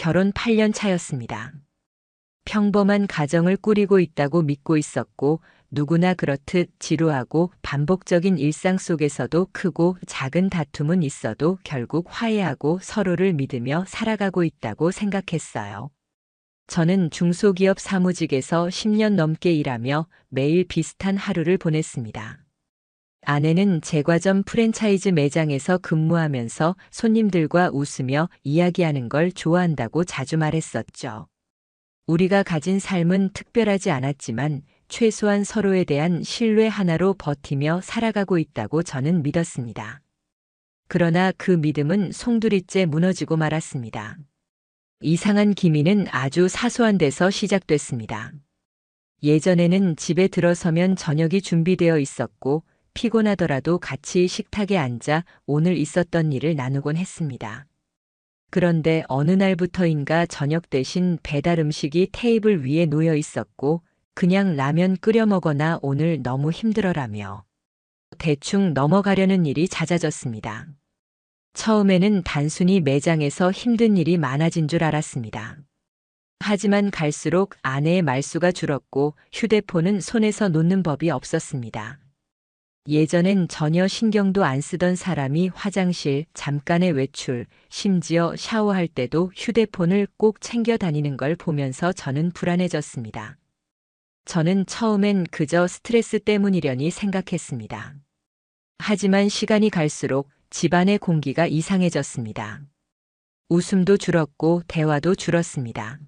결혼 8년 차였습니다. 평범한 가정을 꾸리고 있다고 믿고 있었고 누구나 그렇듯 지루하고 반복적인 일상 속에서도 크고 작은 다툼은 있어도 결국 화해하고 서로를 믿으며 살아가고 있다고 생각했어요. 저는 중소기업 사무직에서 10년 넘게 일하며 매일 비슷한 하루를 보냈습니다. 아내는 제과점 프랜차이즈 매장에서 근무하면서 손님들과 웃으며 이야기하는 걸 좋아한다고 자주 말했었죠. 우리가 가진 삶은 특별하지 않았지만 최소한 서로에 대한 신뢰 하나로 버티며 살아가고 있다고 저는 믿었습니다. 그러나 그 믿음은 송두리째 무너지고 말았습니다. 이상한 기미는 아주 사소한 데서 시작됐습니다. 예전에는 집에 들어서면 저녁이 준비되어 있었고 피곤하더라도 같이 식탁에 앉아 오늘 있었던 일을 나누곤 했습니다. 그런데 어느 날부터인가 저녁 대신 배달 음식이 테이블 위에 놓여 있었고 그냥 라면 끓여 먹거나 오늘 너무 힘들어라며 대충 넘어가려는 일이 잦아졌습니다. 처음에는 단순히 매장에서 힘든 일이 많아진 줄 알았습니다. 하지만 갈수록 아내의 말수가 줄었고 휴대폰은 손에서 놓는 법이 없었습니다. 예전엔 전혀 신경도 안 쓰던 사람이 화장실, 잠깐의 외출, 심지어 샤워할 때도 휴대폰을 꼭 챙겨 다니는 걸 보면서 저는 불안해졌습니다. 저는 처음엔 그저 스트레스 때문이려니 생각했습니다. 하지만 시간이 갈수록 집안의 공기가 이상해졌습니다. 웃음도 줄었고 대화도 줄었습니다.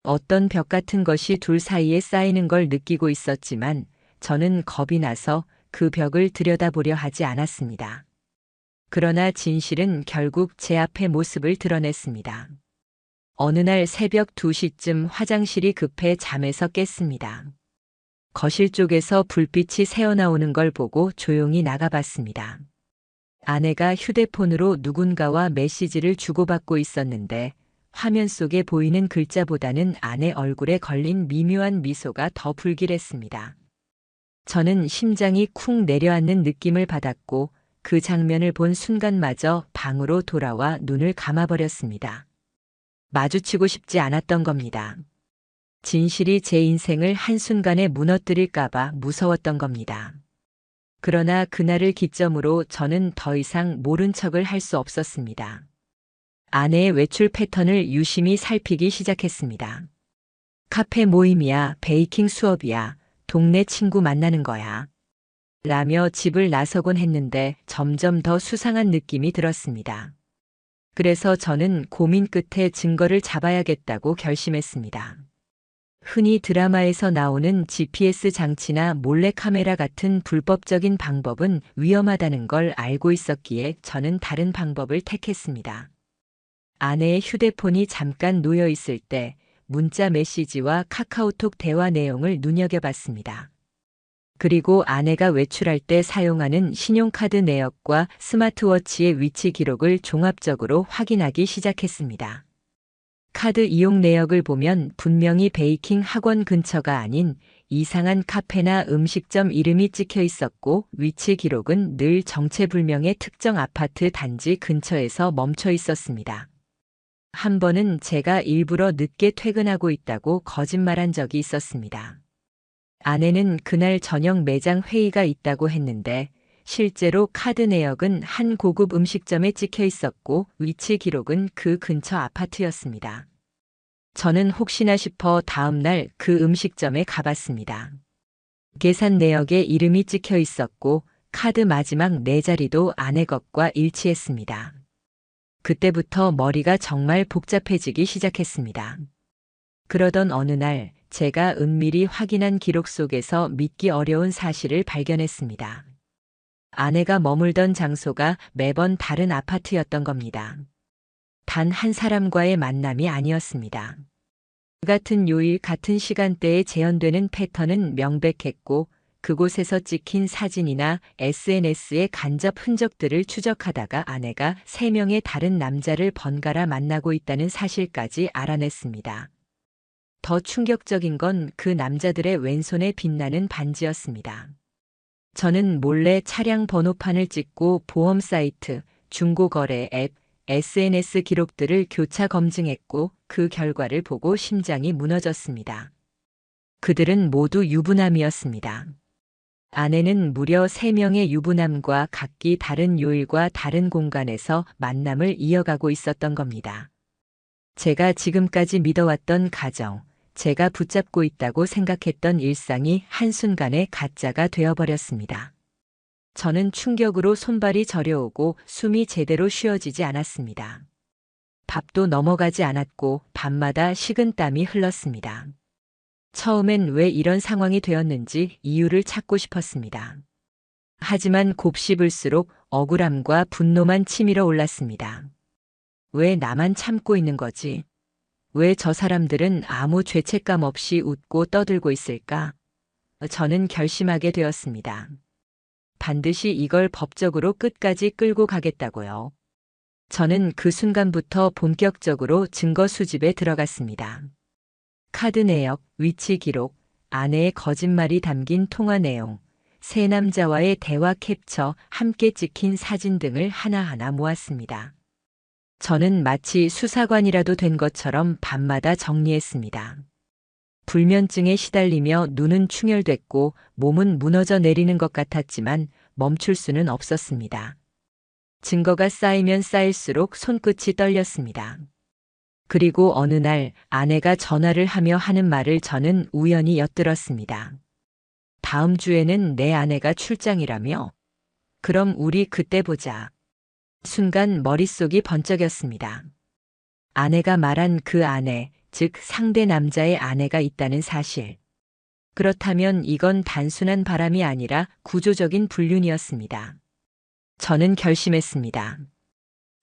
어떤 벽 같은 것이 둘 사이에 쌓이는 걸 느끼고 있었지만 저는 겁이 나서 그 벽을 들여다보려 하지 않았습니다. 그러나 진실은 결국 제 앞에 모습을 드러냈습니다. 어느 날 새벽 2시쯤 화장실이 급해 잠에서 깼습니다. 거실 쪽에서 불빛이 새어나오는 걸 보고 조용히 나가봤습니다. 아내가 휴대폰으로 누군가와 메시지를 주고받고 있었는데 화면 속에 보이는 글자보다는 아내 얼굴에 걸린 미묘한 미소가 더 불길했습니다. 저는 심장이 쿵 내려앉는 느낌을 받았고 그 장면을 본 순간마저 방으로 돌아와 눈을 감아버렸습니다. 마주치고 싶지 않았던 겁니다. 진실이 제 인생을 한순간에 무너뜨릴까봐 무서웠던 겁니다. 그러나 그날을 기점으로 저는 더 이상 모른 척을 할 수 없었습니다. 아내의 외출 패턴을 유심히 살피기 시작했습니다. 카페 모임이야, 베이킹 수업이야, 동네 친구 만나는 거야. 라며 집을 나서곤 했는데 점점 더 수상한 느낌이 들었습니다. 그래서 저는 고민 끝에 증거를 잡아야겠다고 결심했습니다. 흔히 드라마에서 나오는 GPS 장치나 몰래카메라 같은 불법적인 방법은 위험하다는 걸 알고 있었기에 저는 다른 방법을 택했습니다. 아내의 휴대폰이 잠깐 놓여 있을 때 문자 메시지와 카카오톡 대화 내용을 눈여겨봤습니다. 그리고 아내가 외출할 때 사용하는 신용카드 내역과 스마트워치의 위치 기록을 종합적으로 확인하기 시작했습니다. 카드 이용 내역을 보면 분명히 베이킹 학원 근처가 아닌 이상한 카페나 음식점 이름이 찍혀 있었고 위치 기록은 늘 정체불명의 특정 아파트 단지 근처에서 멈춰 있었습니다. 한 번은 제가 일부러 늦게 퇴근하고 있다고 거짓말한 적이 있었습니다. 아내는 그날 저녁 매장 회의가 있다고 했는데 실제로 카드 내역은 한 고급 음식점에 찍혀 있었고 위치 기록은 그 근처 아파트였습니다. 저는 혹시나 싶어 다음 날 그 음식점에 가봤습니다. 계산 내역에 이름이 찍혀 있었고 카드 마지막 4자리도 아내 것과 일치했습니다. 그때부터 머리가 정말 복잡해지기 시작했습니다. 그러던 어느 날 제가 은밀히 확인한 기록 속에서 믿기 어려운 사실을 발견했습니다. 아내가 머물던 장소가 매번 다른 아파트였던 겁니다. 단 한 사람과의 만남이 아니었습니다. 같은 요일 같은 시간대에 재현되는 패턴은 명백했고 그곳에서 찍힌 사진이나 SNS의 간접 흔적들을 추적하다가 아내가 3명의 다른 남자를 번갈아 만나고 있다는 사실까지 알아냈습니다. 더 충격적인 건 그 남자들의 왼손에 빛나는 반지였습니다. 저는 몰래 차량 번호판을 찍고 보험 사이트, 중고거래 앱, SNS 기록들을 교차 검증했고 그 결과를 보고 심장이 무너졌습니다. 그들은 모두 유부남이었습니다. 아내는 무려 3명의 유부남과 각기 다른 요일과 다른 공간에서 만남을 이어가고 있었던 겁니다. 제가 지금까지 믿어왔던 가정, 제가 붙잡고 있다고 생각했던 일상이 한순간에 가짜가 되어버렸습니다. 저는 충격으로 손발이 저려오고 숨이 제대로 쉬어지지 않았습니다. 밥도 넘어가지 않았고 밤마다 식은땀이 흘렀습니다. 처음엔 왜 이런 상황이 되었는지 이유를 찾고 싶었습니다. 하지만 곱씹을수록 억울함과 분노만 치밀어 올랐습니다. 왜 나만 참고 있는 거지? 왜 저 사람들은 아무 죄책감 없이 웃고 떠들고 있을까? 저는 결심하게 되었습니다. 반드시 이걸 법적으로 끝까지 끌고 가겠다고요. 저는 그 순간부터 본격적으로 증거 수집에 들어갔습니다. 카드 내역, 위치 기록, 아내의 거짓말이 담긴 통화 내용, 세 남자와의 대화 캡처, 함께 찍힌 사진 등을 하나하나 모았습니다. 저는 마치 수사관이라도 된 것처럼 밤마다 정리했습니다. 불면증에 시달리며 눈은 충혈됐고 몸은 무너져 내리는 것 같았지만 멈출 수는 없었습니다. 증거가 쌓이면 쌓일수록 손끝이 떨렸습니다. 그리고 어느 날 아내가 전화를 하며 하는 말을 저는 우연히 엿들었습니다. 다음 주에는 내 아내가 출장이라며? 그럼 우리 그때 보자. 순간 머릿속이 번쩍였습니다. 아내가 말한 그 아내, 즉 상대 남자의 아내가 있다는 사실. 그렇다면 이건 단순한 바람이 아니라 구조적인 불륜이었습니다. 저는 결심했습니다.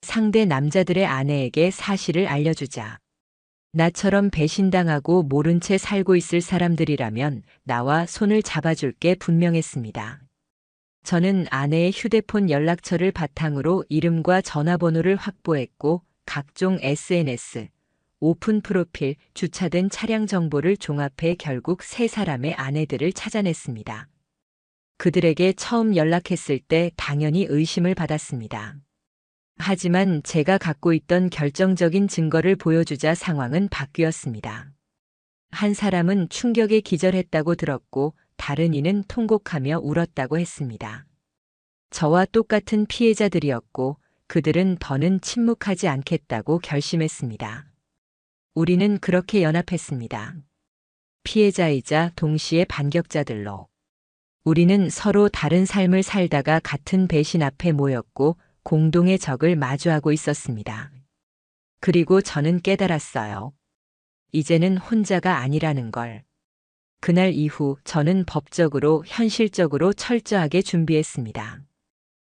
상대 남자들의 아내에게 사실을 알려주자. 나처럼 배신당하고 모른 채 살고 있을 사람들이라면 나와 손을 잡아줄 게 분명했습니다. 저는 아내의 휴대폰 연락처를 바탕으로 이름과 전화번호를 확보했고 각종 SNS, 오픈 프로필, 주차된 차량 정보를 종합해 결국 세 사람의 아내들을 찾아냈습니다. 그들에게 처음 연락했을 때 당연히 의심을 받았습니다. 하지만 제가 갖고 있던 결정적인 증거를 보여주자 상황은 바뀌었습니다. 한 사람은 충격에 기절했다고 들었고 다른 이는 통곡하며 울었다고 했습니다. 저와 똑같은 피해자들이었고 그들은 더는 침묵하지 않겠다고 결심했습니다. 우리는 그렇게 연합했습니다. 피해자이자 동시에 반격자들로. 우리는 서로 다른 삶을 살다가 같은 배신 앞에 모였고 공동의 적을 마주하고 있었습니다. 그리고 저는 깨달았어요. 이제는 혼자가 아니라는 걸. 그날 이후 저는 법적으로, 현실적으로 철저하게 준비했습니다.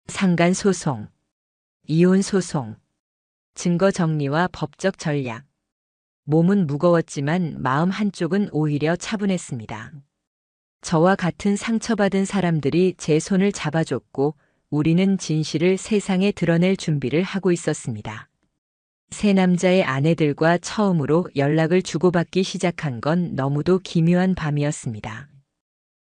상간 소송, 이혼 소송, 증거 정리와 법적 전략. 몸은 무거웠지만 마음 한쪽은 오히려 차분했습니다. 저와 같은 상처받은 사람들이 제 손을 잡아줬고 우리는 진실을 세상에 드러낼 준비를 하고 있었습니다. 세 남자의 아내들과 처음으로 연락을 주고받기 시작한 건 너무도 기묘한 밤이었습니다.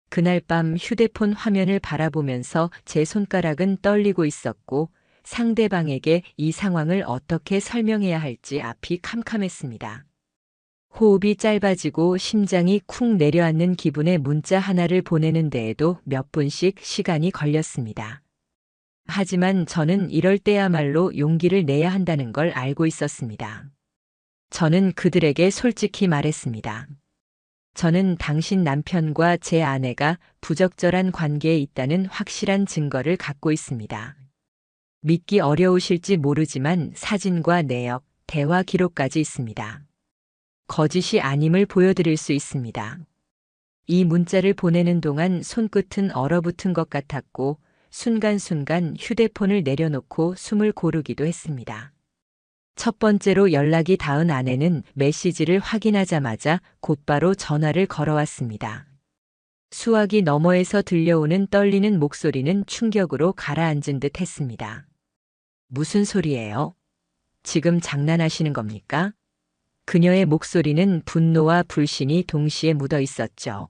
그날 밤 휴대폰 화면을 바라보면서 제 손가락은 떨리고 있었고 상대방에게 이 상황을 어떻게 설명해야 할지 앞이 캄캄했습니다. 호흡이 짧아지고 심장이 쿵 내려앉는 기분의 문자 하나를 보내는 데에도 몇 분씩 시간이 걸렸습니다. 하지만 저는 이럴 때야말로 용기를 내야 한다는 걸 알고 있었습니다. 저는 그들에게 솔직히 말했습니다. 저는 당신 남편과 제 아내가 부적절한 관계에 있다는 확실한 증거를 갖고 있습니다. 믿기 어려우실지 모르지만 사진과 내역, 대화 기록까지 있습니다. 거짓이 아님을 보여드릴 수 있습니다. 이 문자를 보내는 동안 손끝은 얼어붙은 것 같았고 순간순간 휴대폰을 내려놓고 숨을 고르기도 했습니다. 첫 번째로 연락이 닿은 아내는 메시지를 확인하자마자 곧바로 전화를 걸어왔습니다. 수화기 너머에서 들려오는 떨리는 목소리는 충격으로 가라앉은 듯 했습니다. 무슨 소리예요? 지금 장난하시는 겁니까? 그녀의 목소리는 분노와 불신이 동시에 묻어 있었죠.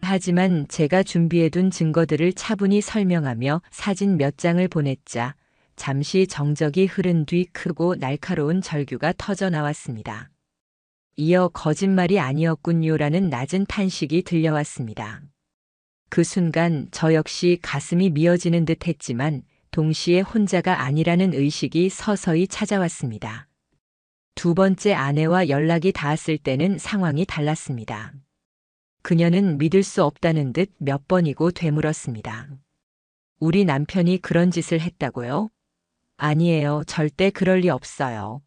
하지만 제가 준비해둔 증거들을 차분히 설명하며 사진 몇 장을 보냈자 잠시 정적이 흐른 뒤 크고 날카로운 절규가 터져 나왔습니다. 이어 거짓말이 아니었군요라는 낮은 탄식이 들려왔습니다. 그 순간 저 역시 가슴이 미어지는 듯 했지만 동시에 혼자가 아니라는 의식이 서서히 찾아왔습니다. 두 번째 아내와 연락이 닿았을 때는 상황이 달랐습니다. 그녀는 믿을 수 없다는 듯 몇 번이고 되물었습니다. 우리 남편이 그런 짓을 했다고요? 아니에요. 절대 그럴 리 없어요.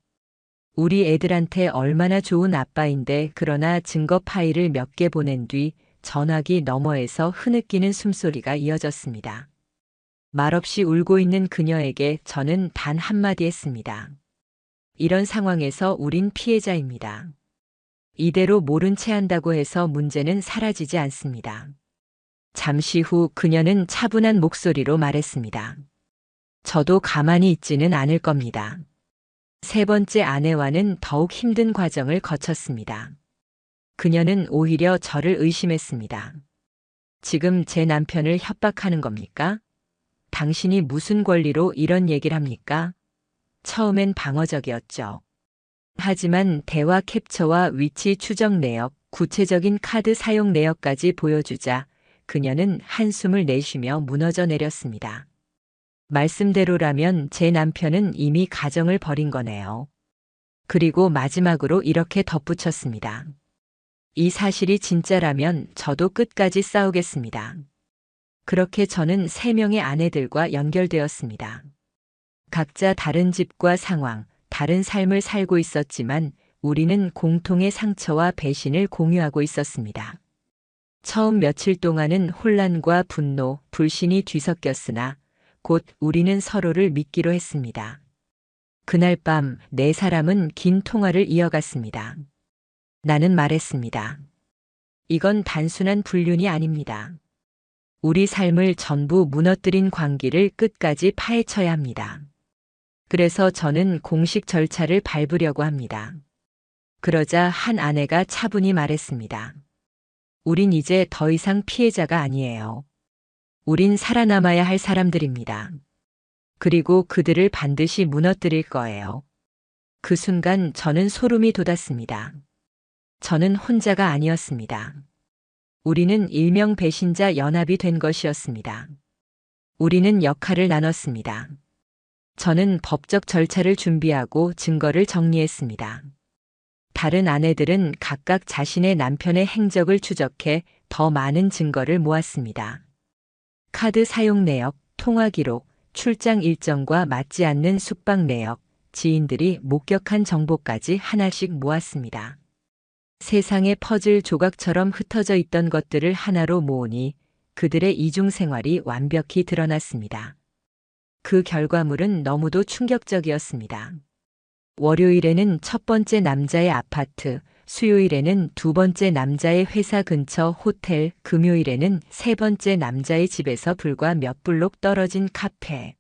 우리 애들한테 얼마나 좋은 아빠인데 그러나 증거 파일을 몇 개 보낸 뒤 전화기 너머에서 흐느끼는 숨소리가 이어졌습니다. 말없이 울고 있는 그녀에게 저는 단 한마디 했습니다. 이런 상황에서 우린 피해자입니다. 이대로 모른 채 한다고 해서 문제는 사라지지 않습니다. 잠시 후 그녀는 차분한 목소리로 말했습니다. 저도 가만히 있지는 않을 겁니다. 세 번째 아내와는 더욱 힘든 과정을 거쳤습니다. 그녀는 오히려 저를 의심했습니다. 지금 제 남편을 협박하는 겁니까? 당신이 무슨 권리로 이런 얘기를 합니까? 처음엔 방어적이었죠. 하지만 대화 캡처와 위치 추적 내역, 구체적인 카드 사용 내역까지 보여주자 그녀는 한숨을 내쉬며 무너져 내렸습니다. 말씀대로라면 제 남편은 이미 가정을 버린 거네요. 그리고 마지막으로 이렇게 덧붙였습니다. 이 사실이 진짜라면 저도 끝까지 싸우겠습니다. 그렇게 저는 3명의 아내들과 연결되었습니다. 각자 다른 집과 상황, 다른 삶을 살고 있었지만 우리는 공통의 상처와 배신을 공유하고 있었습니다. 처음 며칠 동안은 혼란과 분노, 불신이 뒤섞였으나 곧 우리는 서로를 믿기로 했습니다. 그날 밤 4사람은 긴 통화를 이어갔습니다. 나는 말했습니다. 이건 단순한 불륜이 아닙니다. 우리 삶을 전부 무너뜨린 관계를 끝까지 파헤쳐야 합니다. 그래서 저는 공식 절차를 밟으려고 합니다. 그러자 한 아내가 차분히 말했습니다. 우린 이제 더 이상 피해자가 아니에요. 우린 살아남아야 할 사람들입니다. 그리고 그들을 반드시 무너뜨릴 거예요. 그 순간 저는 소름이 돋았습니다. 저는 혼자가 아니었습니다. 우리는 일명 배신자 연합이 된 것이었습니다. 우리는 역할을 나눴습니다. 저는 법적 절차를 준비하고 증거를 정리했습니다. 다른 아내들은 각각 자신의 남편의 행적을 추적해 더 많은 증거를 모았습니다. 카드 사용 내역, 통화 기록, 출장 일정과 맞지 않는 숙박 내역, 지인들이 목격한 정보까지 하나씩 모았습니다. 세상의 퍼즐 조각처럼 흩어져 있던 것들을 하나로 모으니 그들의 이중 생활이 완벽히 드러났습니다. 그 결과물은 너무도 충격적이었습니다. 월요일에는 첫 번째 남자의 아파트, 수요일에는 두 번째 남자의 회사 근처 호텔, 금요일에는 세 번째 남자의 집에서 불과 몇 블록 떨어진 카페.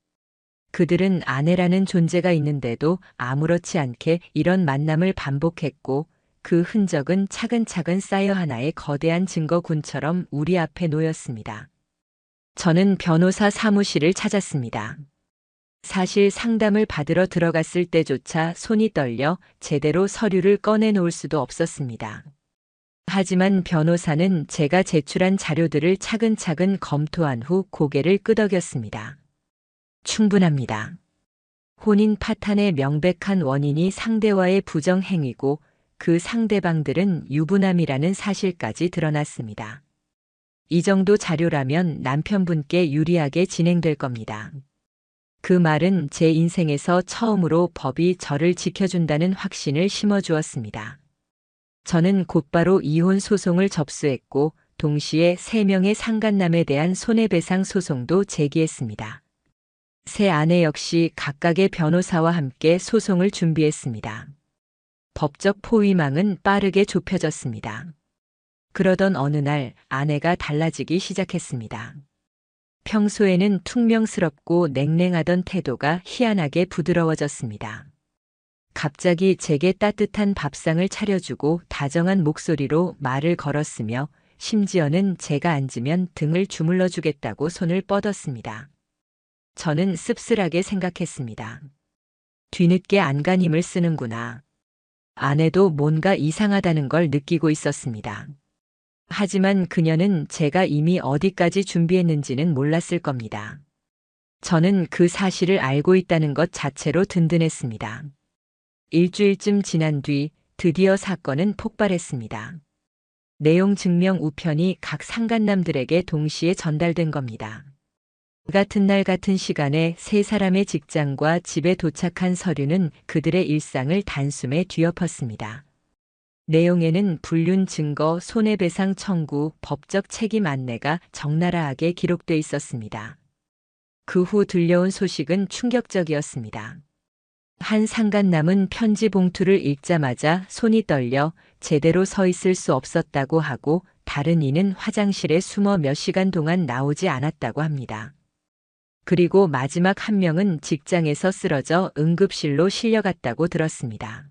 그들은 아내라는 존재가 있는데도 아무렇지 않게 이런 만남을 반복했고 그 흔적은 차근차근 쌓여 하나의 거대한 증거군처럼 우리 앞에 놓였습니다. 저는 변호사 사무실을 찾았습니다. 사실 상담을 받으러 들어갔을 때조차 손이 떨려 제대로 서류를 꺼내놓을 수도 없었습니다. 하지만 변호사는 제가 제출한 자료들을 차근차근 검토한 후 고개를 끄덕였습니다. 충분합니다. 혼인 파탄의 명백한 원인이 상대와의 부정행위고 그 상대방들은 유부남이라는 사실까지 드러났습니다. 이 정도 자료라면 남편분께 유리하게 진행될 겁니다. 그 말은 제 인생에서 처음으로 법이 저를 지켜준다는 확신을 심어주었습니다. 저는 곧바로 이혼 소송을 접수했고 동시에 3명의 상간남에 대한 손해배상 소송도 제기했습니다. 세 아내 역시 각각의 변호사와 함께 소송을 준비했습니다. 법적 포위망은 빠르게 좁혀졌습니다. 그러던 어느 날 아내가 달라지기 시작했습니다. 평소에는 퉁명스럽고 냉랭하던 태도가 희한하게 부드러워졌습니다. 갑자기 제게 따뜻한 밥상을 차려주고 다정한 목소리로 말을 걸었으며 심지어는 제가 앉으면 등을 주물러 주겠다고 손을 뻗었습니다. 저는 씁쓸하게 생각했습니다. 뒤늦게 안간힘을 쓰는구나. 아내도 뭔가 이상하다는 걸 느끼고 있었습니다. 하지만 그녀는 제가 이미 어디까지 준비했는지는 몰랐을 겁니다. 저는 그 사실을 알고 있다는 것 자체로 든든했습니다. 일주일쯤 지난 뒤 드디어 사건은 폭발했습니다. 내용 증명 우편이 각 상간남들에게 동시에 전달된 겁니다. 같은 날 같은 시간에 세 사람의 직장과 집에 도착한 서류는 그들의 일상을 단숨에 뒤엎었습니다. 내용에는 불륜 증거, 손해배상 청구, 법적 책임 안내가 적나라하게 기록돼 있었습니다. 그 후 들려온 소식은 충격적이었습니다. 한 상간남은 편지 봉투를 읽자마자 손이 떨려 제대로 서 있을 수 없었다고 하고, 다른 이는 화장실에 숨어 몇 시간 동안 나오지 않았다고 합니다. 그리고 마지막 한 명은 직장에서 쓰러져 응급실로 실려갔다고 들었습니다.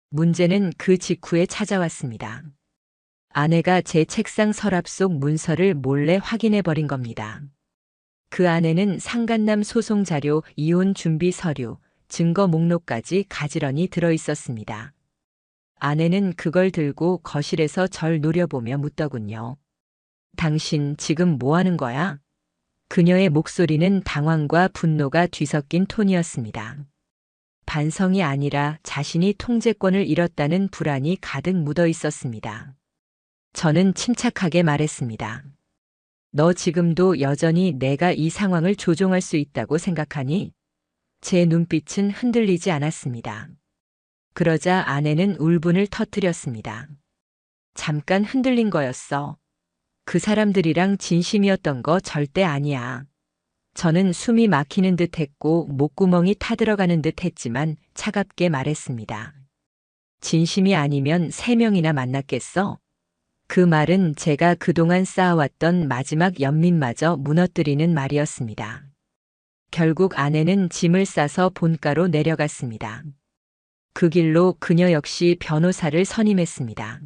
문제는 그 직후에 찾아왔습니다. 아내가 제 책상 서랍 속 문서를 몰래 확인해 버린 겁니다. 그 안에는 상간남 소송 자료, 이혼 준비 서류, 증거 목록까지 가지런히 들어 있었습니다. 아내는 그걸 들고 거실에서 절 노려보며 묻더군요. 당신 지금 뭐 하는 거야? 그녀의 목소리는 당황과 분노가 뒤섞인 톤이었습니다. 반성이 아니라 자신이 통제권을 잃었다는 불안이 가득 묻어 있었습니다. 저는 침착하게 말했습니다. 너 지금도 여전히 내가 이 상황을 조종할 수 있다고 생각하니? 제 눈빛은 흔들리지 않았습니다. 그러자 아내는 울분을 터뜨렸습니다. 잠깐 흔들린 거였어. 그 사람들이랑 진심이었던 거 절대 아니야. 저는 숨이 막히는 듯 했고 목구멍이 타들어가는 듯 했지만 차갑게 말했습니다. 진심이 아니면 3명이나 만났겠어? 그 말은 제가 그동안 쌓아왔던 마지막 연민마저 무너뜨리는 말이었습니다. 결국 아내는 짐을 싸서 본가로 내려갔습니다. 그 길로 그녀 역시 변호사를 선임했습니다.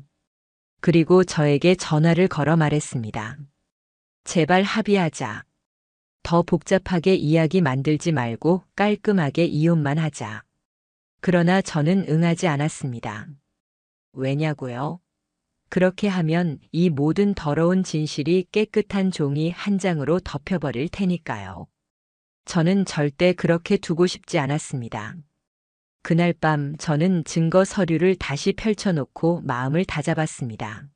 그리고 저에게 전화를 걸어 말했습니다. 제발 합의하자. 더 복잡하게 이야기 만들지 말고 깔끔하게 이혼만 하자. 그러나 저는 응하지 않았습니다. 왜냐고요? 그렇게 하면 이 모든 더러운 진실이 깨끗한 종이 한 장으로 덮여버릴 테니까요. 저는 절대 그렇게 두고 싶지 않았습니다. 그날 밤 저는 증거 서류를 다시 펼쳐놓고 마음을 다잡았습니다.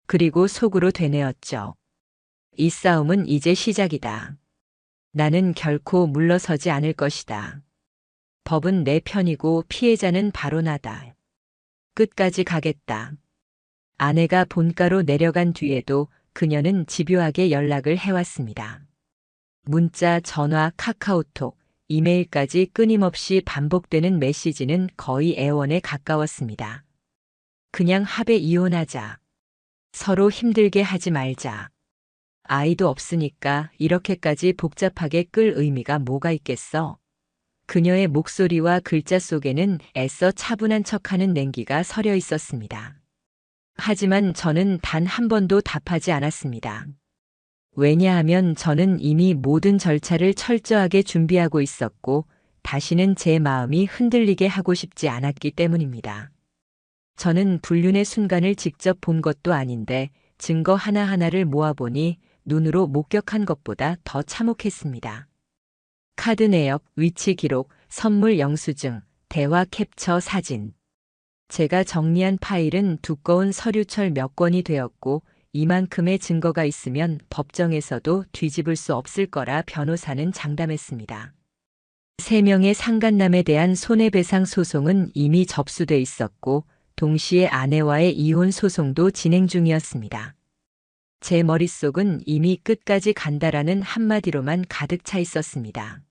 그리고 속으로 되뇌었죠. 이 싸움은 이제 시작이다. 나는 결코 물러서지 않을 것이다. 법은 내 편이고 피해자는 바로 나다. 끝까지 가겠다. 아내가 본가로 내려간 뒤에도 그녀는 집요하게 연락을 해왔습니다. 문자, 전화, 카카오톡, 이메일까지 끊임없이 반복되는 메시지는 거의 애원에 가까웠습니다. 그냥 합의 이혼하자. 서로 힘들게 하지 말자. 아이도 없으니까 이렇게까지 복잡하게 끌 의미가 뭐가 있겠어? 그녀의 목소리와 글자 속에는 애써 차분한 척하는 냉기가 서려 있었습니다. 하지만 저는 단 한 번도 답하지 않았습니다. 왜냐하면 저는 이미 모든 절차를 철저하게 준비하고 있었고 다시는 제 마음이 흔들리게 하고 싶지 않았기 때문입니다. 저는 불륜의 순간을 직접 본 것도 아닌데 증거 하나하나를 모아보니 눈으로 목격한 것보다 더 참혹했습니다. 카드 내역, 위치 기록, 선물 영수증, 대화 캡처 사진. 제가 정리한 파일은 두꺼운 서류철 몇 권이 되었고 이만큼의 증거가 있으면 법정에서도 뒤집을 수 없을 거라 변호사는 장담했습니다. 3명의 상간남에 대한 손해배상 소송은 이미 접수돼 있었고 동시에 아내와의 이혼 소송도 진행 중이었습니다. 제 머릿속은 이미 끝까지 간다라는 한마디로만 가득 차 있었습니다.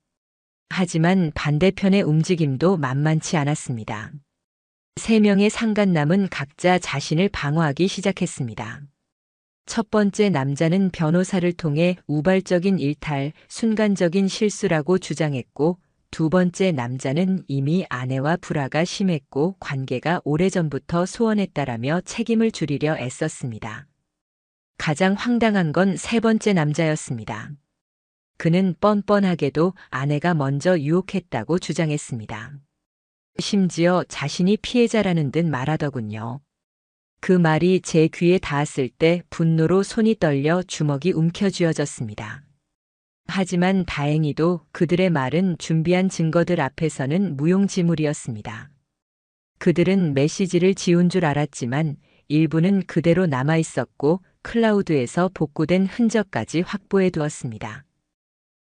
하지만 반대편의 움직임도 만만치 않았습니다. 3명의 상간남은 각자 자신을 방어하기 시작했습니다. 첫 번째 남자는 변호사를 통해 우발적인 일탈, 순간적인 실수라고 주장했고, 두 번째 남자는 이미 아내와 불화가 심했고 관계가 오래전부터 소원했다라며 책임을 줄이려 애썼습니다. 가장 황당한 건 세 번째 남자였습니다. 그는 뻔뻔하게도 아내가 먼저 유혹했다고 주장했습니다. 심지어 자신이 피해자라는 듯 말하더군요. 그 말이 제 귀에 닿았을 때 분노로 손이 떨려 주먹이 움켜쥐어졌습니다. 하지만 다행히도 그들의 말은 준비한 증거들 앞에서는 무용지물이었습니다. 그들은 메시지를 지운 줄 알았지만 일부는 그대로 남아 있었고 클라우드에서 복구된 흔적까지 확보해 두었습니다.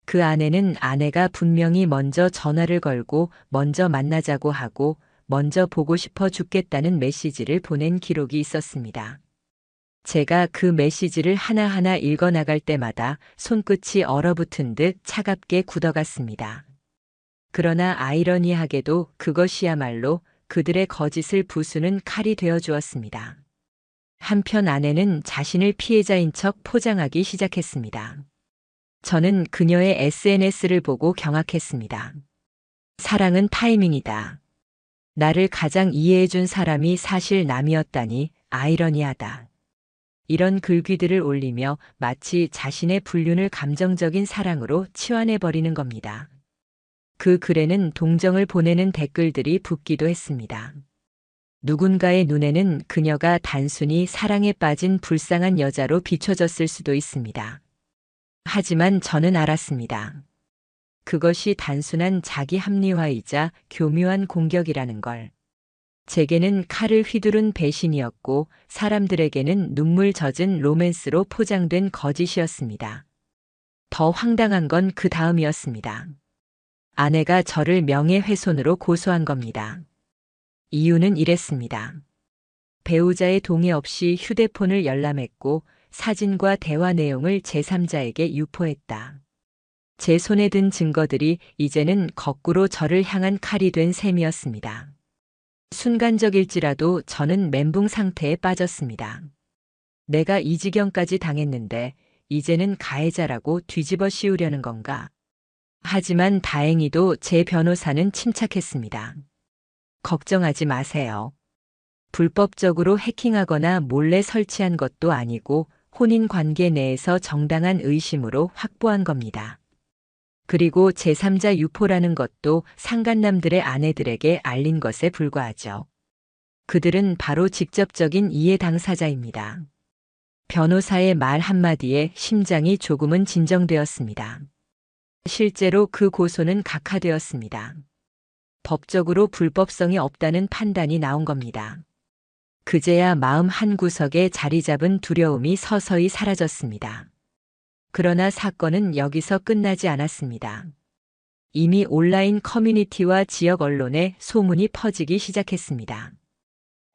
그 안에는 아내가 분명히 먼저 전화를 걸고 먼저 만나자고 하고 먼저 보고 싶어 죽겠다는 메시지를 보낸 기록이 있었습니다. 제가 그 메시지를 하나하나 읽어나갈 때마다 손끝이 얼어붙은 듯 차갑게 굳어갔습니다. 그러나 아이러니하게도 그것이야말로 그들의 거짓을 부수는 칼이 되어 주었습니다. 한편 아내는 자신을 피해자인 척 포장하기 시작했습니다. 저는 그녀의 SNS를 보고 경악했습니다. 사랑은 타이밍이다. 나를 가장 이해해준 사람이 사실 남이었다니 아이러니하다. 이런 글귀들을 올리며 마치 자신의 불륜을 감정적인 사랑으로 치환해버리는 겁니다. 그 글에는 동정을 보내는 댓글들이 붙기도 했습니다. 누군가의 눈에는 그녀가 단순히 사랑에 빠진 불쌍한 여자로 비춰졌을 수도 있습니다. 하지만 저는 알았습니다. 그것이 단순한 자기 합리화이자 교묘한 공격이라는 걸. 제게는 칼을 휘두른 배신이었고 사람들에게는 눈물 젖은 로맨스로 포장된 거짓이었습니다. 더 황당한 건 그 다음이었습니다. 아내가 저를 명예훼손으로 고소한 겁니다. 이유는 이랬습니다. 배우자의 동의 없이 휴대폰을 열람했고 사진과 대화 내용을 제3자에게 유포했다. 제 손에 든 증거들이 이제는 거꾸로 저를 향한 칼이 된 셈이었습니다. 순간적일지라도 저는 멘붕 상태에 빠졌습니다. 내가 이 지경까지 당했는데 이제는 가해자라고 뒤집어 씌우려는 건가? 하지만 다행히도 제 변호사는 침착했습니다. 걱정하지 마세요. 불법적으로 해킹하거나 몰래 설치한 것도 아니고 혼인 관계 내에서 정당한 의심으로 확보한 겁니다. 그리고 제3자 유포라는 것도 상간남들의 아내들에게 알린 것에 불과하죠. 그들은 바로 직접적인 이해 당사자입니다. 변호사의 말 한마디에 심장이 조금은 진정되었습니다. 실제로 그 고소는 각하되었습니다. 법적으로 불법성이 없다는 판단이 나온 겁니다. 그제야 마음 한구석에 자리 잡은 두려움이 서서히 사라졌습니다. 그러나 사건은 여기서 끝나지 않았습니다. 이미 온라인 커뮤니티와 지역 언론에 소문이 퍼지기 시작했습니다.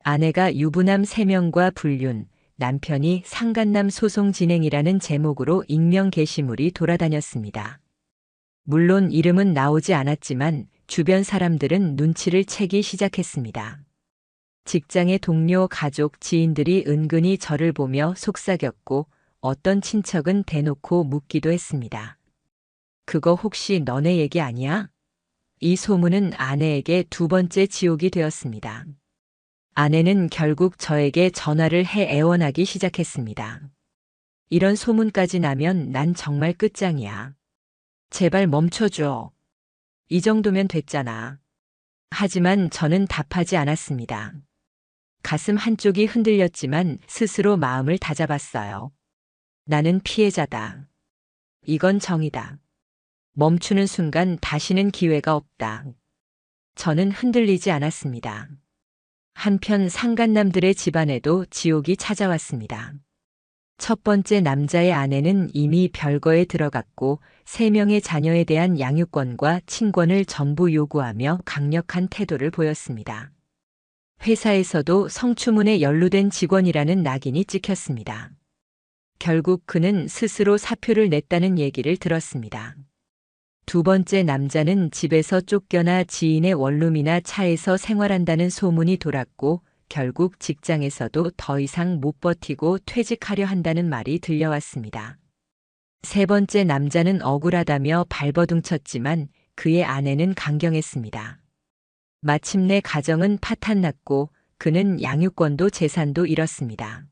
아내가 유부남 3명과 불륜, 남편이 상간남 소송 진행이라는 제목으로 익명 게시물이 돌아다녔습니다. 물론 이름은 나오지 않았지만 주변 사람들은 눈치를 채기 시작했습니다. 직장의 동료, 가족, 지인들이 은근히 저를 보며 속삭였고 어떤 친척은 대놓고 묻기도 했습니다. 그거 혹시 너네 얘기 아니야? 이 소문은 아내에게 2번째 지옥이 되었습니다. 아내는 결국 저에게 전화를 해 애원하기 시작했습니다. 이런 소문까지 나면 난 정말 끝장이야. 제발 멈춰줘. 이 정도면 됐잖아. 하지만 저는 답하지 않았습니다. 가슴 한쪽이 흔들렸지만 스스로 마음을 다잡았어요. 나는 피해자다. 이건 정의다. 멈추는 순간 다시는 기회가 없다. 저는 흔들리지 않았습니다. 한편 상간남들의 집안에도 지옥이 찾아왔습니다. 첫 번째 남자의 아내는 이미 별거에 들어갔고 3명의 자녀에 대한 양육권과 친권을 전부 요구하며 강력한 태도를 보였습니다. 회사에서도 성추문에 연루된 직원이라는 낙인이 찍혔습니다. 결국 그는 스스로 사표를 냈다는 얘기를 들었습니다. 2번째 남자는 집에서 쫓겨나 지인의 원룸이나 차에서 생활한다는 소문이 돌았고 결국 직장에서도 더 이상 못 버티고 퇴직하려 한다는 말이 들려왔습니다. 3번째 남자는 억울하다며 발버둥 쳤지만 그의 아내는 강경했습니다. 마침내 가정은 파탄났고 그는 양육권도 재산도 잃었습니다.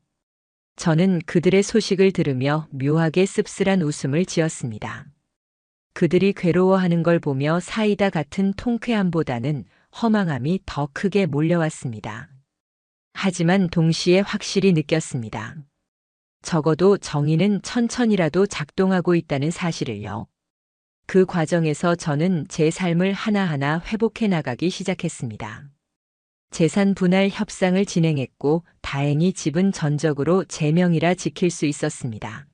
저는 그들의 소식을 들으며 묘하게 씁쓸한 웃음을 지었습니다. 그들이 괴로워하는 걸 보며 사이다 같은 통쾌함보다는 허망함이 더 크게 몰려왔습니다. 하지만 동시에 확실히 느꼈습니다. 적어도 정의는 천천히라도 작동하고 있다는 사실을요. 그 과정에서 저는 제 삶을 하나하나 회복해 나가기 시작했습니다. 재산 분할 협상을 진행했고 다행히 집은 전적으로 제 명의라 지킬 수 있었습니다.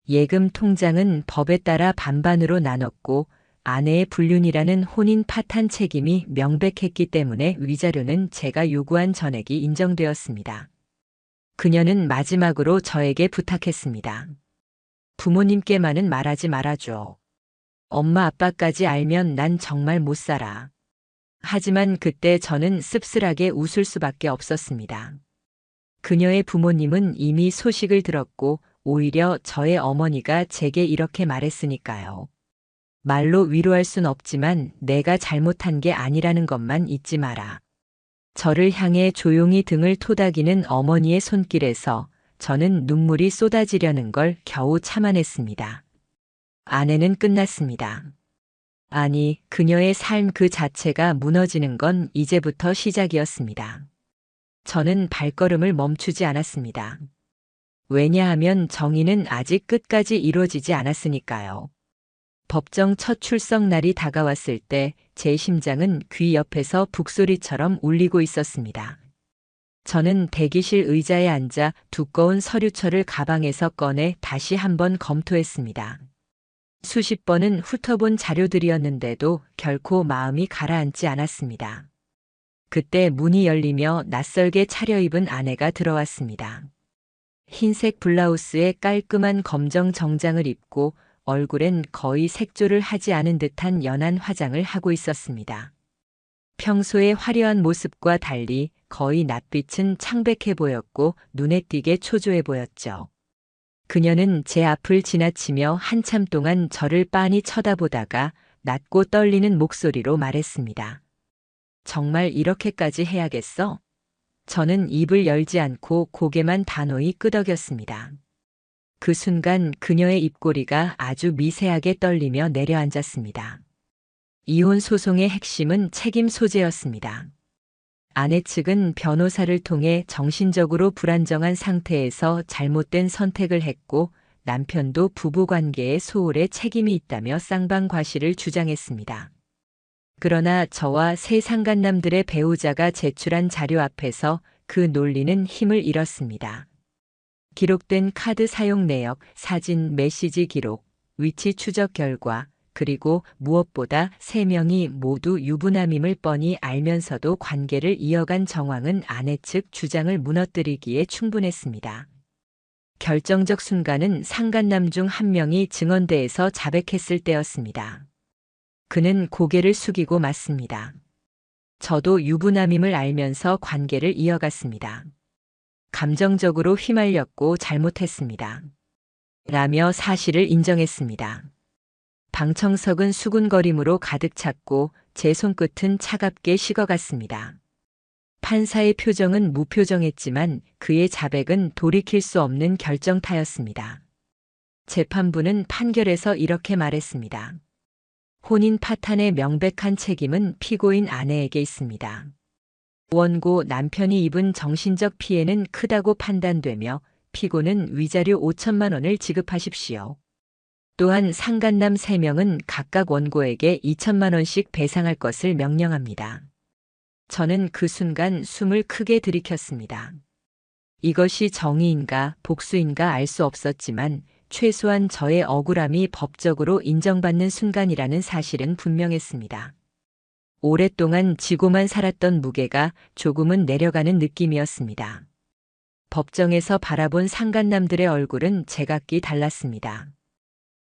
예금 통장은 법에 따라 반반으로 나눴고 아내의 불륜이라는 혼인 파탄 책임이 명백했기 때문에 위자료는 제가 요구한 전액이 인정되었습니다. 그녀는 마지막으로 저에게 부탁했습니다. 부모님께만은 말하지 말아줘. 엄마 아빠까지 알면 난 정말 못 살아. 하지만 그때 저는 씁쓸하게 웃을 수밖에 없었습니다. 그녀의 부모님은 이미 소식을 들었고 오히려 저의 어머니가 제게 이렇게 말했으니까요. 말로 위로할 순 없지만 내가 잘못한 게 아니라는 것만 잊지 마라. 저를 향해 조용히 등을 토닥이는 어머니의 손길에서 저는 눈물이 쏟아지려는 걸 겨우 참아냈습니다. 아내는 끝났습니다. 아니, 그녀의 삶 그 자체가 무너지는 건 이제부터 시작이었습니다. 저는 발걸음을 멈추지 않았습니다. 왜냐하면 정의는 아직 끝까지 이루어지지 않았으니까요. 법정 첫 출석 날이 다가왔을 때 제 심장은 귀 옆에서 북소리처럼 울리고 있었습니다. 저는 대기실 의자에 앉아 두꺼운 서류철을 가방에서 꺼내 다시 한번 검토했습니다. 수십 번은 훑어본 자료들이었는데도 결코 마음이 가라앉지 않았습니다. 그때 문이 열리며 낯설게 차려입은 아내가 들어왔습니다. 흰색 블라우스에 깔끔한 검정 정장을 입고 얼굴엔 거의 색조를 하지 않은 듯한 연한 화장을 하고 있었습니다. 평소의 화려한 모습과 달리 거의 낯빛은 창백해 보였고 눈에 띄게 초조해 보였죠. 그녀는 제 앞을 지나치며 한참 동안 저를 빤히 쳐다보다가 낮고 떨리는 목소리로 말했습니다. 정말 이렇게까지 해야겠어? 저는 입을 열지 않고 고개만 단호히 끄덕였습니다. 그 순간 그녀의 입꼬리가 아주 미세하게 떨리며 내려앉았습니다. 이혼 소송의 핵심은 책임 소재였습니다. 아내 측은 변호사를 통해 정신적으로 불안정한 상태에서 잘못된 선택을 했고 남편도 부부관계의 소홀에 책임이 있다며 쌍방과실을 주장했습니다. 그러나 저와 세 상간남들의 배우자가 제출한 자료 앞에서 그 논리는 힘을 잃었습니다. 기록된 카드 사용 내역, 사진, 메시지 기록, 위치 추적 결과, 그리고 무엇보다 세 명이 모두 유부남임을 뻔히 알면서도 관계를 이어간 정황은 아내 측 주장을 무너뜨리기에 충분했습니다. 결정적 순간은 상간남 중 한 명이 증언대에서 자백했을 때였습니다. 그는 고개를 숙이고 맞습니다. 저도 유부남임을 알면서 관계를 이어갔습니다. 감정적으로 휘말렸고 잘못했습니다. 라며 사실을 인정했습니다. 방청석은 수군거림으로 가득 찼고 제 손끝은 차갑게 식어갔습니다. 판사의 표정은 무표정했지만 그의 자백은 돌이킬 수 없는 결정타였습니다. 재판부는 판결에서 이렇게 말했습니다. 혼인 파탄의 명백한 책임은 피고인 아내에게 있습니다. 원고 남편이 입은 정신적 피해는 크다고 판단되며 피고는 위자료 5천만 원을 지급하십시오. 또한 상간남 3명은 각각 원고에게 2천만 원씩 배상할 것을 명령합니다. 저는 그 순간 숨을 크게 들이켰습니다. 이것이 정의인가 복수인가 알 수 없었지만 최소한 저의 억울함이 법적으로 인정받는 순간이라는 사실은 분명했습니다. 오랫동안 지고만 살았던 무게가 조금은 내려가는 느낌이었습니다. 법정에서 바라본 상간남들의 얼굴은 제각기 달랐습니다.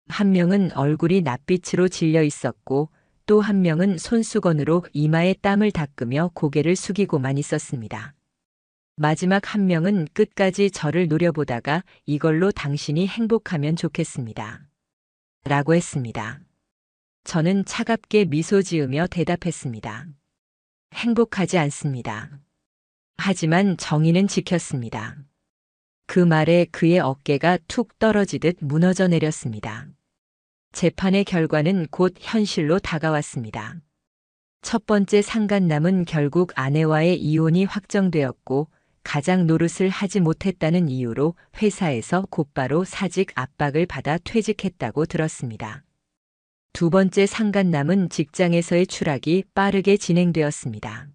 한 명은 얼굴이 낯빛으로 질려 있었고 또 한 명은 손수건으로 이마에 땀을 닦으며 고개를 숙이고만 있었습니다. 마지막 한 명은 끝까지 저를 노려보다가 이걸로 당신이 행복하면 좋겠습니다. 라고 했습니다. 저는 차갑게 미소 지으며 대답했습니다. 행복하지 않습니다. 하지만 정의는 지켰습니다. 그 말에 그의 어깨가 툭 떨어지듯 무너져 내렸습니다. 재판의 결과는 곧 현실로 다가왔습니다. 첫 번째 상간남은 결국 아내와의 이혼이 확정되었고 가장 노릇을 하지 못했다는 이유로 회사에서 곧바로 사직 압박을 받아 퇴직했다고 들었습니다. 두 번째 상간남은 직장에서의 추락이 빠르게 진행되었습니다.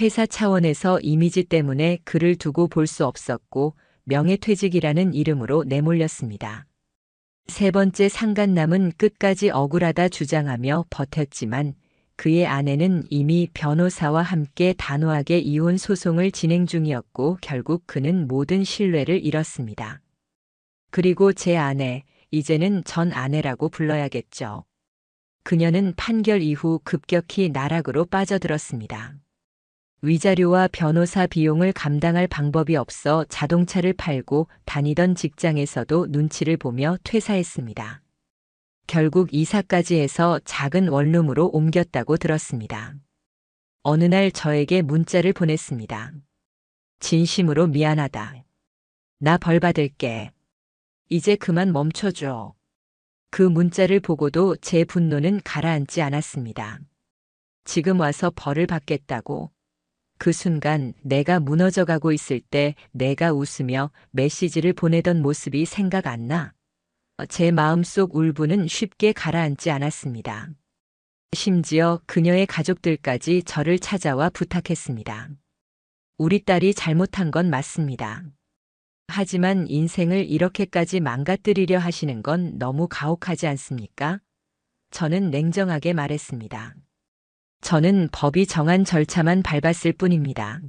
회사 차원에서 이미지 때문에 그를 두고 볼 수 없었고 명예퇴직이라는 이름으로 내몰렸습니다. 세 번째 상간남은 끝까지 억울하다 주장하며 버텼지만 그의 아내는 이미 변호사와 함께 단호하게 이혼 소송을 진행 중이었고 결국 그는 모든 신뢰를 잃었습니다. 그리고 제 아내, 이제는 전 아내라고 불러야겠죠. 그녀는 판결 이후 급격히 나락으로 빠져들었습니다. 위자료와 변호사 비용을 감당할 방법이 없어 자동차를 팔고 다니던 직장에서도 눈치를 보며 퇴사했습니다. 결국 이사까지 해서 작은 원룸으로 옮겼다고 들었습니다. 어느 날 저에게 문자를 보냈습니다. 진심으로 미안하다. 나 벌 받을게. 이제 그만 멈춰줘. 그 문자를 보고도 제 분노는 가라앉지 않았습니다. 지금 와서 벌을 받겠다고. 그 순간 내가 무너져가고 있을 때 내가 웃으며 메시지를 보내던 모습이 생각 안 나. 제 마음속 울분은 쉽게 가라앉지 않았습니다. 심지어 그녀의 가족들까지 저를 찾아와 부탁했습니다. 우리 딸이 잘못한 건 맞습니다. 하지만 인생을 이렇게까지 망가뜨리려 하시는 건 너무 가혹하지 않습니까? 저는 냉정하게 말했습니다. 저는 법이 정한 절차만 밟았을 뿐입니다.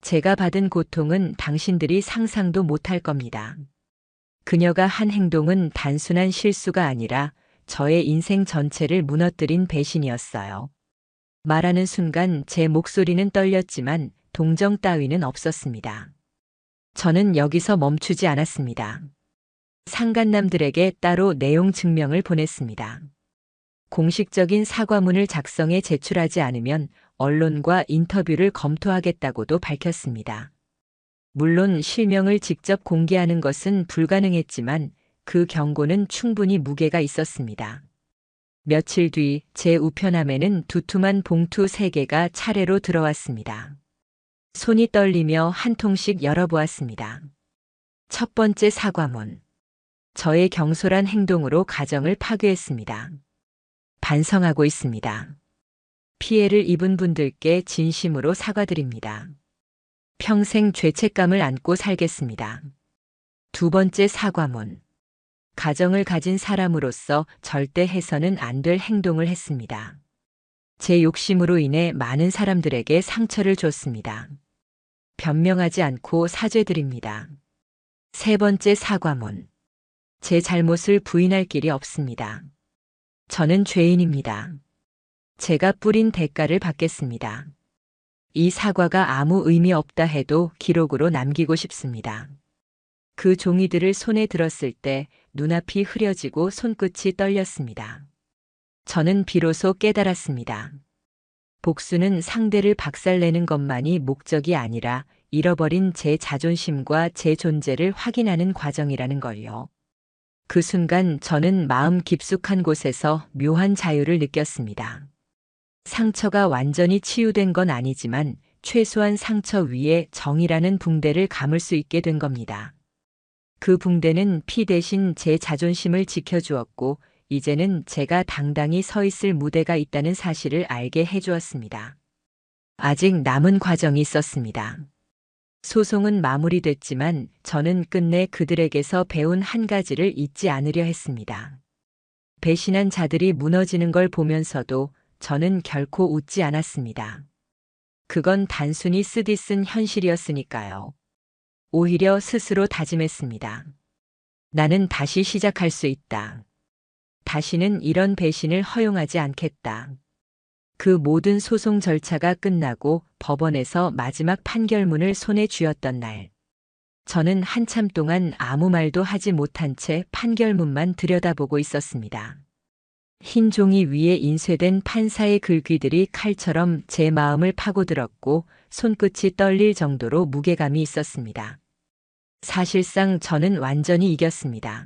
제가 받은 고통은 당신들이 상상도 못할 겁니다. 그녀가 한 행동은 단순한 실수가 아니라 저의 인생 전체를 무너뜨린 배신이었어요. 말하는 순간 제 목소리는 떨렸지만 동정 따위는 없었습니다. 저는 여기서 멈추지 않았습니다. 상간남들에게 따로 내용 증명을 보냈습니다. 공식적인 사과문을 작성해 제출하지 않으면 언론과 인터뷰를 검토하겠다고도 밝혔습니다. 물론 실명을 직접 공개하는 것은 불가능했지만 그 경고는 충분히 무게가 있었습니다. 며칠 뒤 제 우편함에는 두툼한 봉투 3개가 차례로 들어왔습니다. 손이 떨리며 한 통씩 열어보았습니다. 첫 번째 사과문. 저의 경솔한 행동으로 가정을 파괴했습니다. 반성하고 있습니다. 피해를 입은 분들께 진심으로 사과드립니다. 평생 죄책감을 안고 살겠습니다. 두 번째 사과문. 가정을 가진 사람으로서 절대 해서는 안 될 행동을 했습니다. 제 욕심으로 인해 많은 사람들에게 상처를 줬습니다. 변명하지 않고 사죄드립니다. 세 번째 사과문. 제 잘못을 부인할 길이 없습니다. 저는 죄인입니다. 제가 뿌린 대가를 받겠습니다. 이 사과가 아무 의미 없다 해도 기록으로 남기고 싶습니다. 그 종이들을 손에 들었을 때 눈앞이 흐려지고 손끝이 떨렸습니다. 저는 비로소 깨달았습니다. 복수는 상대를 박살내는 것만이 목적이 아니라 잃어버린 제 자존심과 제 존재를 확인하는 과정이라는 걸요. 그 순간 저는 마음 깊숙한 곳에서 묘한 자유를 느꼈습니다. 상처가 완전히 치유된 건 아니지만 최소한 상처 위에 정이라는 붕대를 감을 수 있게 된 겁니다. 그 붕대는 피 대신 제 자존심을 지켜주었고 이제는 제가 당당히 서 있을 무대가 있다는 사실을 알게 해주었습니다. 아직 남은 과정이 있었습니다. 소송은 마무리됐지만 저는 끝내 그들에게서 배운 한 가지를 잊지 않으려 했습니다. 배신한 자들이 무너지는 걸 보면서도 저는 결코 웃지 않았습니다. 그건 단순히 쓰디쓴 현실이었으니까요. 오히려 스스로 다짐했습니다. 나는 다시 시작할 수 있다. 다시는 이런 배신을 허용하지 않겠다. 그 모든 소송 절차가 끝나고 법원에서 마지막 판결문을 손에 쥐었던 날, 저는 한참 동안 아무 말도 하지 못한 채 판결문만 들여다보고 있었습니다. 흰 종이 위에 인쇄된 판사의 글귀들이 칼처럼 제 마음을 파고들었고 손끝이 떨릴 정도로 무게감이 있었습니다. 사실상 저는 완전히 이겼습니다.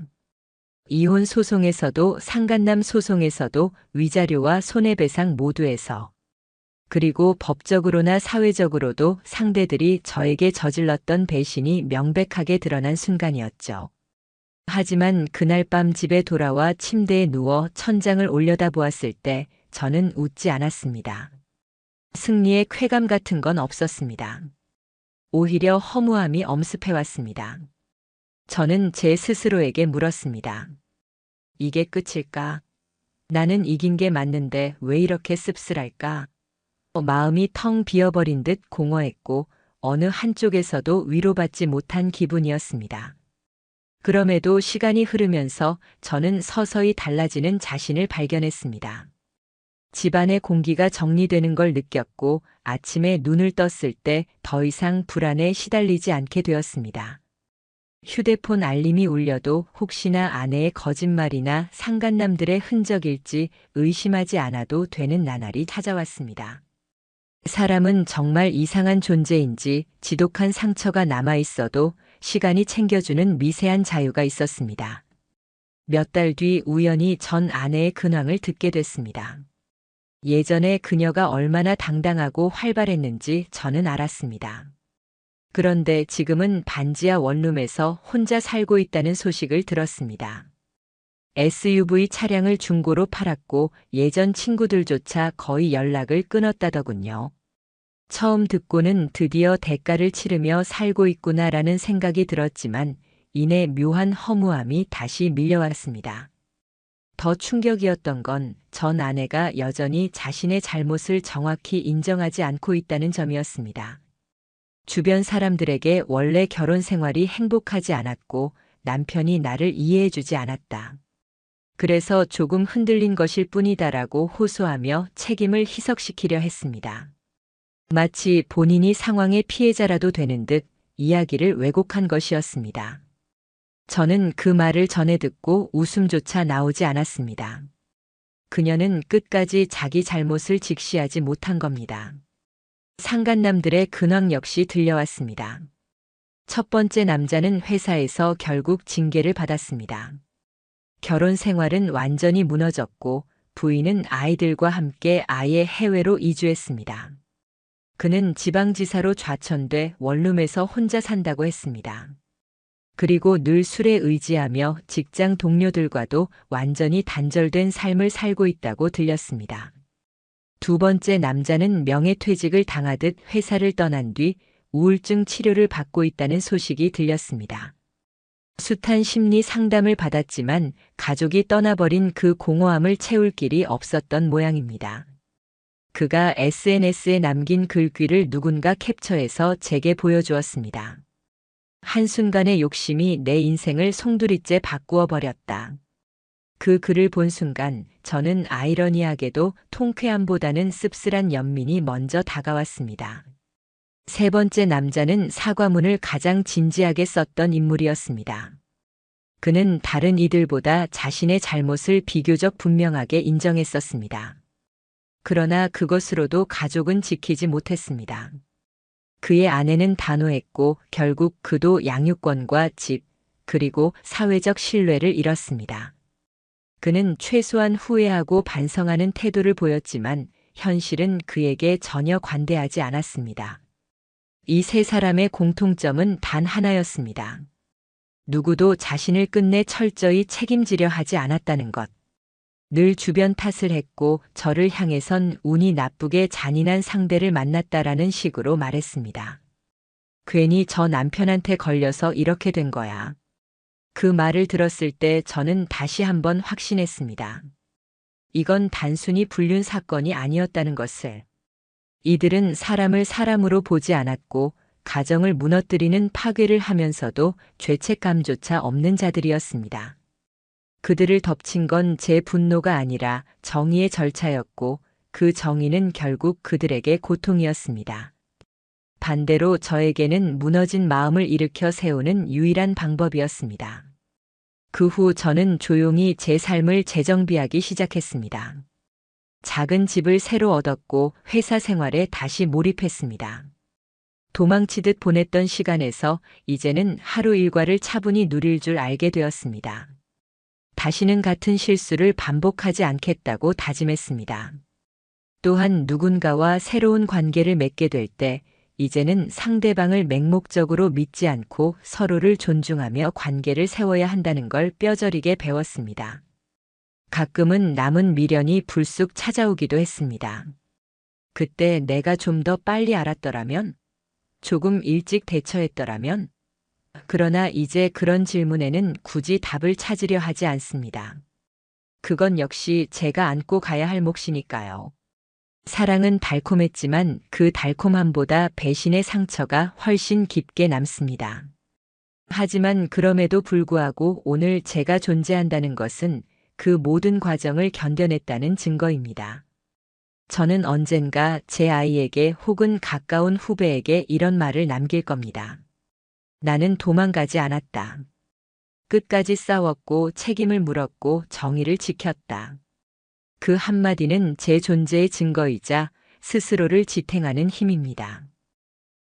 이혼 소송에서도 상간남 소송에서도 위자료와 손해배상 모두에서 그리고 법적으로나 사회적으로도 상대들이 저에게 저질렀던 배신이 명백하게 드러난 순간이었죠. 하지만 그날 밤 집에 돌아와 침대에 누워 천장을 올려다보았을 때 저는 웃지 않았습니다. 승리의 쾌감 같은 건 없었습니다. 오히려 허무함이 엄습해왔습니다. 저는 제 스스로에게 물었습니다. 이게 끝일까? 나는 이긴 게 맞는데 왜 이렇게 씁쓸할까? 마음이 텅 비어버린 듯 공허했고 어느 한쪽에서도 위로받지 못한 기분이었습니다. 그럼에도 시간이 흐르면서 저는 서서히 달라지는 자신을 발견했습니다. 집안의 공기가 정리되는 걸 느꼈고 아침에 눈을 떴을 때 더 이상 불안에 시달리지 않게 되었습니다. 휴대폰 알림이 울려도 혹시나 아내의 거짓말이나 상간남들의 흔적일지 의심하지 않아도 되는 나날이 찾아왔습니다. 사람은 정말 이상한 존재인지 지독한 상처가 남아있어도 시간이 챙겨주는 미세한 자유가 있었습니다. 몇 달 뒤 우연히 전 아내의 근황을 듣게 됐습니다. 예전에 그녀가 얼마나 당당하고 활발했는지 저는 알았습니다. 그런데 지금은 반지하 원룸에서 혼자 살고 있다는 소식을 들었습니다. SUV 차량을 중고로 팔았고 예전 친구들조차 거의 연락을 끊었다더군요. 처음 듣고는 드디어 대가를 치르며 살고 있구나라는 생각이 들었지만 이내 묘한 허무함이 다시 밀려왔습니다. 더 충격이었던 건 전 아내가 여전히 자신의 잘못을 정확히 인정하지 않고 있다는 점이었습니다. 주변 사람들에게 원래 결혼 생활이 행복하지 않았고 남편이 나를 이해해주지 않았다. 그래서 조금 흔들린 것일 뿐이다라고 호소하며 책임을 희석시키려 했습니다. 마치 본인이 상황의 피해자라도 되는 듯 이야기를 왜곡한 것이었습니다. 저는 그 말을 전해 듣고 웃음조차 나오지 않았습니다. 그녀는 끝까지 자기 잘못을 직시하지 못한 겁니다. 상간남들의 근황 역시 들려왔습니다. 첫 번째 남자는 회사에서 결국 징계를 받았습니다. 결혼 생활은 완전히 무너졌고 부인은 아이들과 함께 아예 해외로 이주했습니다. 그는 지방지사로 좌천돼 원룸에서 혼자 산다고 했습니다. 그리고 늘 술에 의지하며 직장 동료들과도 완전히 단절된 삶을 살고 있다고 들렸습니다. 두 번째 남자는 명예퇴직을 당하듯 회사를 떠난 뒤 우울증 치료를 받고 있다는 소식이 들렸습니다. 숱한 심리 상담을 받았지만 가족이 떠나버린 그 공허함을 채울 길이 없었던 모양입니다. 그가 SNS에 남긴 글귀를 누군가 캡처해서 제게 보여주었습니다. 한순간의 욕심이 내 인생을 송두리째 바꾸어 버렸다. 그 글을 본 순간 저는 아이러니하게도 통쾌함보다는 씁쓸한 연민이 먼저 다가왔습니다. 세 번째 남자는 사과문을 가장 진지하게 썼던 인물이었습니다. 그는 다른 이들보다 자신의 잘못을 비교적 분명하게 인정했었습니다. 그러나 그것으로도 가족은 지키지 못했습니다. 그의 아내는 단호했고 결국 그도 양육권과 집, 그리고 사회적 신뢰를 잃었습니다. 그는 최소한 후회하고 반성하는 태도를 보였지만 현실은 그에게 전혀 관대하지 않았습니다. 이 세 사람의 공통점은 단 하나였습니다. 누구도 자신을 끝내 철저히 책임지려 하지 않았다는 것. 늘 주변 탓을 했고 저를 향해선 운이 나쁘게 잔인한 상대를 만났다라는 식으로 말했습니다. 괜히 저 남편한테 걸려서 이렇게 된 거야. 그 말을 들었을 때 저는 다시 한번 확신했습니다. 이건 단순히 불륜 사건이 아니었다는 것을. 이들은 사람을 사람으로 보지 않았고 가정을 무너뜨리는 파괴를 하면서도 죄책감조차 없는 자들이었습니다. 그들을 덮친 건 제 분노가 아니라 정의의 절차였고 그 정의는 결국 그들에게 고통이었습니다. 반대로 저에게는 무너진 마음을 일으켜 세우는 유일한 방법이었습니다. 그 후 저는 조용히 제 삶을 재정비하기 시작했습니다. 작은 집을 새로 얻었고 회사 생활에 다시 몰입했습니다. 도망치듯 보냈던 시간에서 이제는 하루 일과를 차분히 누릴 줄 알게 되었습니다. 다시는 같은 실수를 반복하지 않겠다고 다짐했습니다. 또한 누군가와 새로운 관계를 맺게 될 때 이제는 상대방을 맹목적으로 믿지 않고 서로를 존중하며 관계를 세워야 한다는 걸 뼈저리게 배웠습니다. 가끔은 남은 미련이 불쑥 찾아오기도 했습니다. 그때 내가 좀 더 빨리 알았더라면, 조금 일찍 대처했더라면, 그러나 이제 그런 질문에는 굳이 답을 찾으려 하지 않습니다. 그건 역시 제가 안고 가야 할 몫이니까요. 사랑은 달콤했지만 그 달콤함보다 배신의 상처가 훨씬 깊게 남습니다. 하지만 그럼에도 불구하고 오늘 제가 존재한다는 것은 그 모든 과정을 견뎌냈다는 증거입니다. 저는 언젠가 제 아이에게 혹은 가까운 후배에게 이런 말을 남길 겁니다. 나는 도망가지 않았다. 끝까지 싸웠고 책임을 물었고 정의를 지켰다. 그 한마디는 제 존재의 증거이자 스스로를 지탱하는 힘입니다.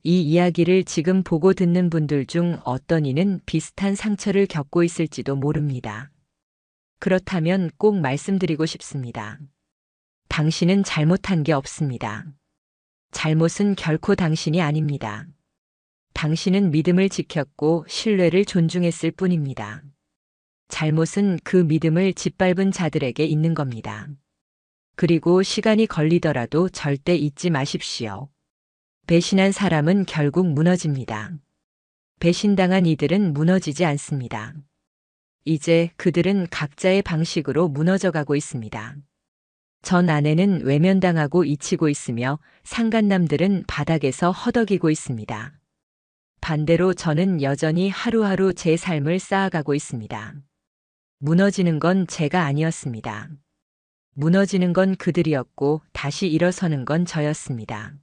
이 이야기를 지금 보고 듣는 분들 중 어떤 이는 비슷한 상처를 겪고 있을지도 모릅니다. 그렇다면 꼭 말씀드리고 싶습니다. 당신은 잘못한 게 없습니다. 잘못은 결코 당신이 아닙니다. 당신은 믿음을 지켰고 신뢰를 존중했을 뿐입니다. 잘못은 그 믿음을 짓밟은 자들에게 있는 겁니다. 그리고 시간이 걸리더라도 절대 잊지 마십시오. 배신한 사람은 결국 무너집니다. 배신당한 이들은 무너지지 않습니다. 이제 그들은 각자의 방식으로 무너져가고 있습니다. 전 아내는 외면당하고 잊히고 있으며 상간남들은 바닥에서 허덕이고 있습니다. 반대로 저는 여전히 하루하루 제 삶을 쌓아가고 있습니다. 무너지는 건 제가 아니었습니다. 무너지는 건 그들이었고 다시 일어서는 건 저였습니다.